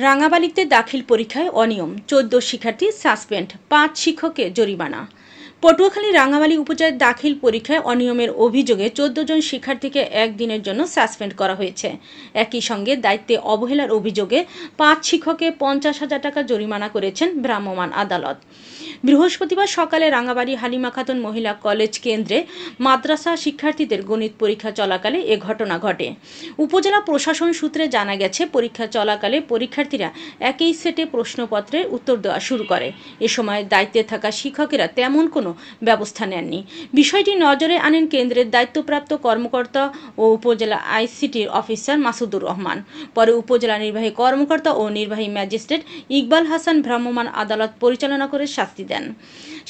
রাঙাবালিতে দাখিল পরীক্ষায় অনিয়ম, 14 শিক্ষার্থী সাসপেন্ড, 5 শিক্ষককে জরিমানা। পটুয়াখালী রাঙামালী উপজেলায় দাখিল পরীক্ষায় অনিয়মের অভিযোগে 14 জন শিক্ষার্থীকে একদিনের জন্য সাসপেন্ড করা হয়েছে। একই সঙ্গে দায়িত্বে অবহেলার অভিযোগে 5 শিক্ষককে 50,000 টাকা জরিমানা করেছেন ভ্রাম্যমাণ আদালত। বৃহস্পতিবার সকালে রাঙাবাড়ী হালিমা খাতুন মহিলা কলেজ কেন্দ্রে মাদ্রাসা শিক্ষার্থীদের গণিত পরীক্ষা চলাকালে এ ঘটনা ঘটে। উপজেলা প্রশাসন সূত্রে জানা গেছে, পরীক্ষা চলাকালে পরীক্ষার্থীরা একই সেটে প্রশ্নপত্রের উত্তর দেওয়া শুরু করে। এ সময় দায়িত্বে থাকা শিক্ষকেরা তেমন কোনো ব্যবস্থা নেননি। বিষয়টি নজরে আনেন কেন্দ্রের দায়িত্বপ্রাপ্ত কর্মকর্তা ও উপজেলা আইসিটির অফিসার মাসুদুর রহমান। পরে উপজেলা নির্বাহী কর্মকর্তা ও নির্বাহী ম্যাজিস্ট্রেট ইকবাল হাসান ভ্রাম্যমাণ আদালত পরিচালনা করে শাস্তি দেন।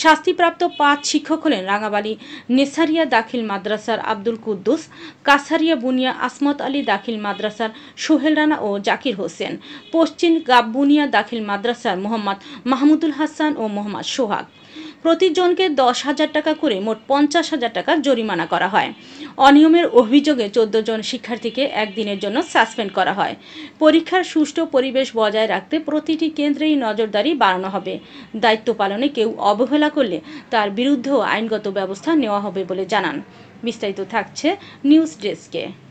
শাস্তিপ্রাপ্ত 5 শিক্ষক হলেন রাঙাবাড়ী নেসারিয়া দাখিল মাদ্রাসার আব্দুল কুদ্দুস, কাছারিয়া বুনিয়া আসমত আলী দাখিল মাদ্রাসার সোহেল রানা ও জাকির হোসেন, পশ্চিম গাববুনিয়া দাখিল মাদ্রাসার মোহাম্মদ মাহমুদুল হাসান ও মোহাম্মদ সোহাগ। প্রতিজনকে 10,000 টাকা করে মোট 50,000 টাকা জরিমানা করা হয়। অনিয়মের অভিযোগে 14 জন শিক্ষার্থীকে একদিনের জন্য সাসপেন্ড করা হয়। পরীক্ষার সুষ্ঠু পরিবেশ বজায় রাখতে প্রতিটি কেন্দ্রেই নজরদারি বাড়ানো হবে। দায়িত্ব পালনে কেউ অবহেলা করলে তার বিরুদ্ধেও আইনগত ব্যবস্থা নেওয়া হবে বলে জানান। বিস্তারিত থাকছে নিউজ ডেস্কে।